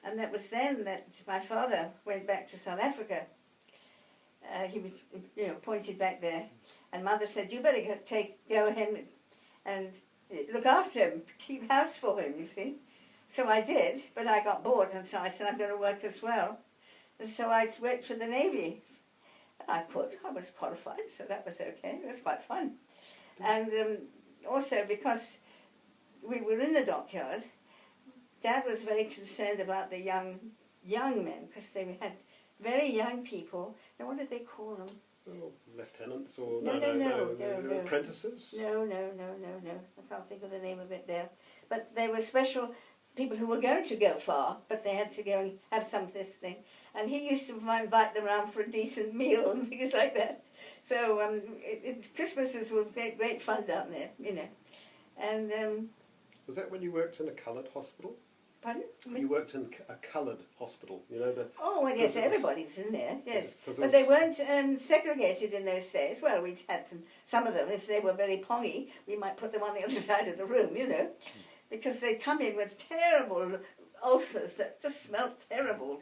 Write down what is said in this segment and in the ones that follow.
And that was then that my father went back to South Africa. He was, appointed back there. And Mother said, you better go ahead and look after him, keep house for him, you see. So I did, but I got bored, and so I said, I'm going to work as well. And so I worked for the Navy. I was qualified, so that was okay. It was quite fun. And also because we were in the dockyard, Dad was very concerned about the young men, because they had very young people. Now, what did they call them? Oh, lieutenants or No, apprentices? No. I can't think of the name of it there. But they were special people who were going to go far, but they had to go and have some of this thing. And he used to invite them around for a decent meal and things like that. So Christmases were great fun down there, And was that when you worked in a coloured hospital? pardon? You worked in a coloured hospital, Oh, well, yes, everybody's in there, yes. Yeah, but they weren't segregated in those days. Well, we had some of them, if they were very pongy, we might put them on the other side of the room, because they come in with terrible ulcers that just smelled terrible,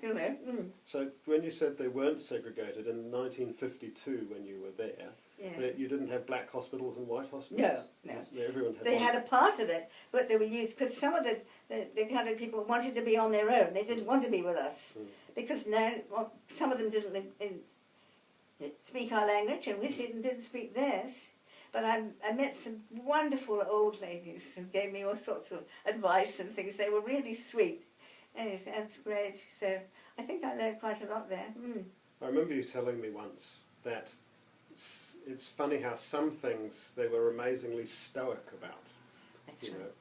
So when you said they weren't segregated in 1952 when you were there, that you didn't have black hospitals and white hospitals? No. Everyone had They had a part of it, but they were used, because some of the kind of people wanted to be on their own. They didn't want to be with us, because some of them didn't speak our language, and we didn't speak theirs. But I met some wonderful old ladies who gave me all sorts of advice and things. They were really sweet. And that's great. So I think I learned quite a lot there. I remember you telling me once that it's funny how some things they were amazingly stoic about. That's right.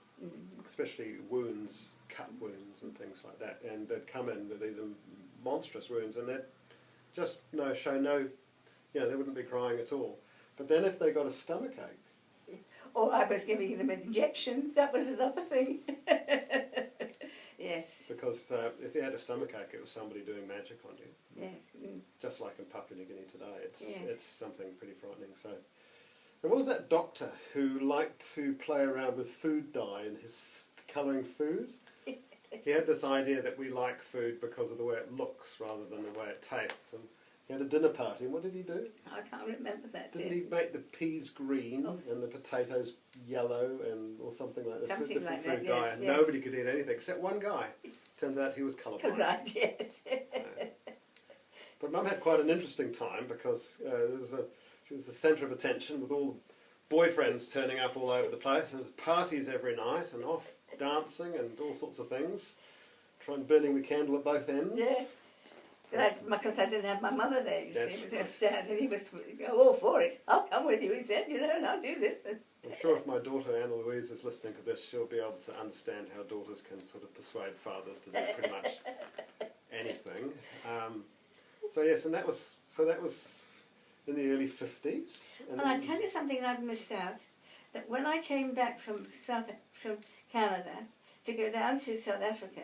Especially wounds, cut wounds and things like that. And they'd come in with these monstrous wounds and they'd just show no, they wouldn't be crying at all. But then if they got a stomachache... Or I was giving them an injection, that was another thing. Yes. Because if you had a stomachache, it was somebody doing magic on you. Yeah. Just like in Papua New Guinea today, it's something pretty frightening. So, and what was that doctor who liked to play around with food dye in his colouring food? He had this idea that we like food because of the way it looks rather than the way it tastes. And he had a dinner party, and what did he do? I can't remember that. Didn't he make the peas green and the potatoes yellow or something like that? Something like that, food dye, yes, and nobody could eat anything except one guy. Turns out he was colourblind. Right, yes. But Mum had quite an interesting time because she was the centre of attention with all boyfriends turning up all over the place. There was parties every night and off dancing and all sorts of things, burning the candle at both ends. Yeah. That's because I didn't have my mother there, you see, with right. his dad, and he was all for it. I'll come with you, he said, and I'll do this. I'm sure if my daughter Anna Louise is listening to this, she'll be able to understand how daughters can sort of persuade fathers to do pretty much anything. So yes, and that was in the early 50s. And I tell you something I've missed out, that when I came back from Canada to go down to South Africa,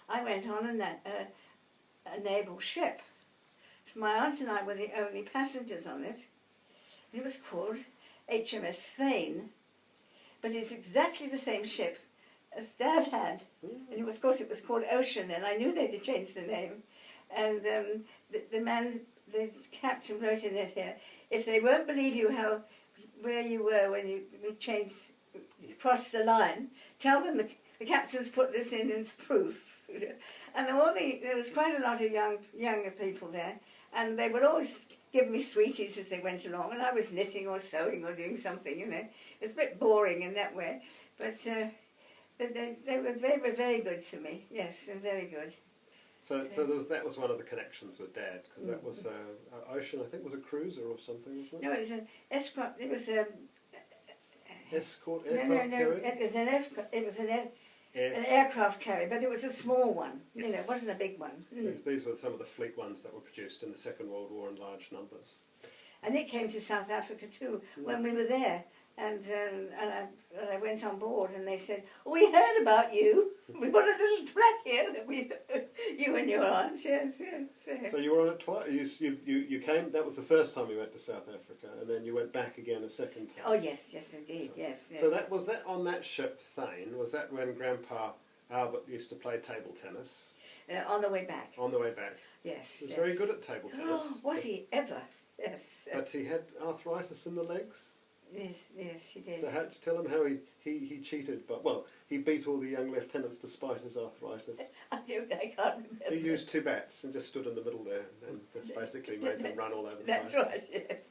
I went on a naval ship. My aunt and I were the only passengers on it. It was called HMS Thane, but it's exactly the same ship as Dad had. And of course it was called Ocean then. I knew they'd changed the name. And the captain wrote in it here, if they won't believe you where you were when you crossed the line, tell them the captain's put this in as proof. And there was quite a lot of younger people there, and they would always give me sweeties as they went along, and I was knitting or sewing or doing something, It was a bit boring in that way, but they were very good to me, yes, and very good. So that was one of the connections with Dad, because that was Ocean, I think, was a cruiser or something, wasn't it? No, it was an escort. It was a escort aircraft carrier? It was an aircraft carrier, but it was a small one. Yes. It wasn't a big one. These were some of the fleet ones that were produced in the Second World War in large numbers. And it came to South Africa too when we were there. And I went on board, and they said, "We heard about you. We got a little plaque here that you and your aunt." Yes. So you were on it twice. You came. That was the first time you went to South Africa, and then you went back again a second time. Oh yes, indeed, yes. So was that on that ship Thane? Was that when Grandpa Albert used to play table tennis? On the way back. On the way back. Yes. He was yes. very good at table tennis. Oh, was he ever? Yes. But he had arthritis in the legs. Yes, he did. So how did you tell him how he cheated? But well, he beat all the young lieutenants despite his arthritis. I can't remember. He used 2 bats and just stood in the middle there and just basically made them run all over the That's place. right, yes.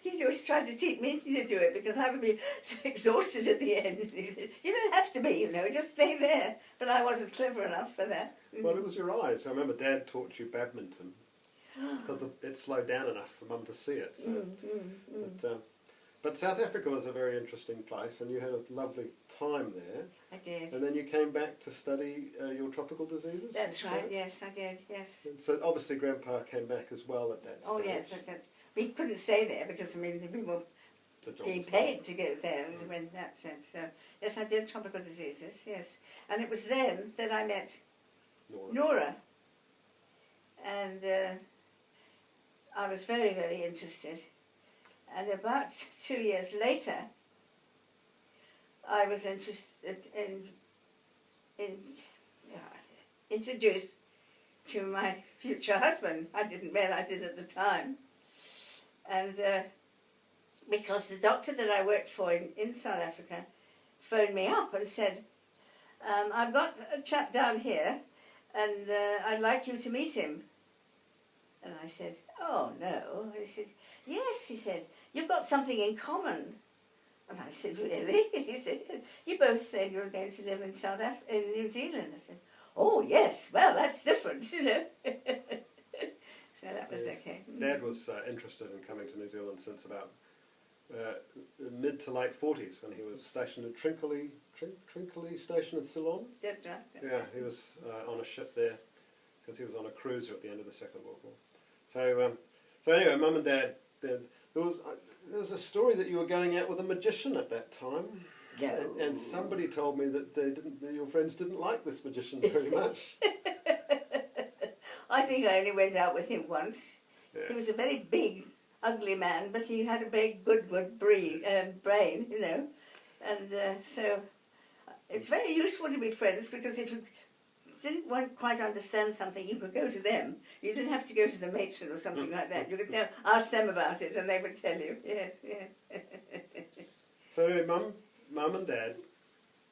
He always tried to teach me to do it because I would be so exhausted at the end. And he said, "You don't have to be, just stay there." But I wasn't clever enough for that. Well, it was your eyes. I remember Dad taught you badminton because it slowed down enough for Mum to see it. So. But South Africa was a very interesting place, and you had a lovely time there. I did. And then you came back to study your tropical diseases? That's right, yes, I did, yes. So obviously Grandpa came back as well at that stage. Oh, yes, we couldn't stay there because, we were being paid to go there in that sense. So, yes, I did tropical diseases, yes. And it was then that I met Nora. And I was very, very interested. And about 2 years later, I was interested introduced to my future husband. I didn't realise it at the time. And because the doctor that I worked for in South Africa phoned me up and said, "I've got a chap down here and I'd like you to meet him." And I said, "Oh, no." He said, "Yes," he said, "you've got something in common." And I said, "Really?" He said, "You both said you were going to live in New Zealand." I said, "Oh, yes, well, that's different, So that was okay. Dad was interested in coming to New Zealand since about mid to late 40s when he was stationed at Trincomalee Station in Ceylon. That's right. Yeah, he was on a ship there because he was on a cruiser at the end of the Second World War. So anyway, Mum and Dad, there was a story that you were going out with a magician at that time. No. And somebody told me that your friends didn't like this magician very much. I think I only went out with him once. Yeah. He was a very big, ugly man, but he had a very good brain, And so it's very useful to be friends because if you didn't quite understand something, you could go to them. You didn't have to go to the matron or something like that. You could ask them about it and they would tell you. Yes, yeah. So anyway, Mum and Dad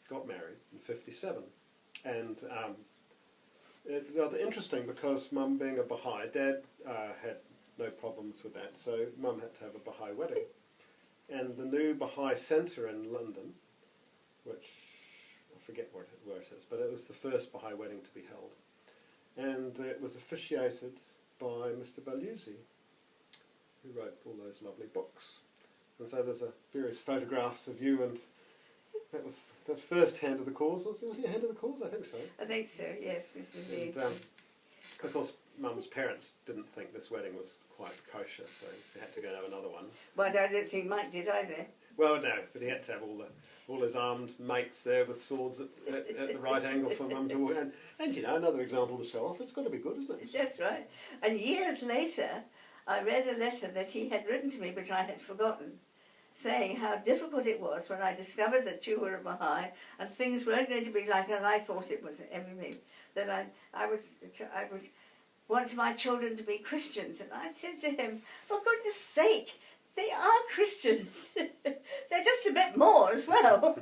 got married in 1957. And it was interesting because Mum being a Baha'i, Dad had no problems with that. So Mum had to have a Baha'i wedding. And the new Baha'i Centre in London, which I forget where it is, but it was the first Baha'i wedding to be held. And it was officiated by Mr. Balusi, who wrote all those lovely books. And so there's various photographs of you, and that was the first hand of the cause. Was he a hand of the cause? I think so. I think so, yes indeed. And, of course, Mum's parents didn't think this wedding was quite kosher, so he had to go and have another one. Well, I don't think Mike did either. Well, no, but he had to have all his armed mates there with swords at the right angle for Mum to walk. And another example to show off. It's got to be good, isn't it? That's right. And years later, I read a letter that he had written to me, which I had forgotten, saying how difficult it was when I discovered that you were a Baha'i and things weren't going to be like as I thought it was everything. That I would want my children to be Christians. And I said to him, for goodness sake, they are Christians. They're just a bit more as well.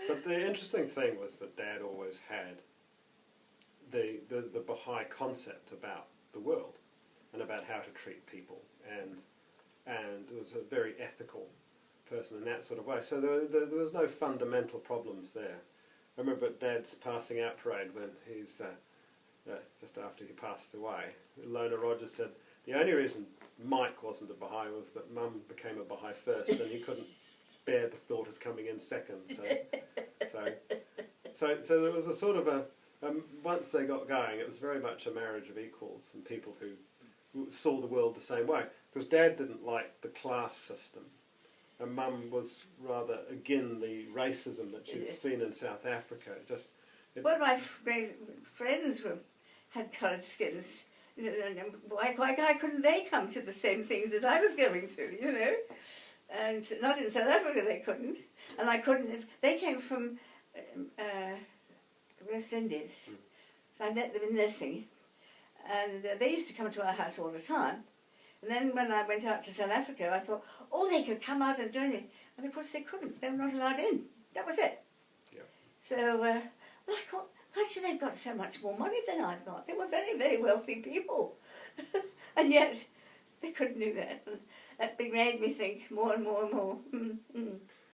But the interesting thing was that Dad always had the Baha'i concept about the world and about how to treat people, and was a very ethical person in that sort of way. So there was no fundamental problems there. I remember at Dad's passing out parade when he's just after he passed away, Lona Rogers said the only reason Mike wasn't a Baha'i was that Mum became a Baha'i first and he couldn't bear the thought of coming in second. So there was a sort of once they got going, it was very much a marriage of equals and people who saw the world the same way. Because Dad didn't like the class system, and Mum was rather again the racism that she'd seen in South Africa. One of my friends had coloured skins. Why couldn't they come to the same things that I was going to, And not in South Africa they couldn't. And I couldn't. They came from West Indies. So I met them in nursing, and they used to come to our house all the time. And then when I went out to South Africa, I thought, oh, they could come out and join me. And of course they couldn't. They were not allowed in. That was it. Yeah. So I thought, actually they've got so much more money than I've got. They were very, very wealthy people. And yet they couldn't do that. And that made me think more and more and more.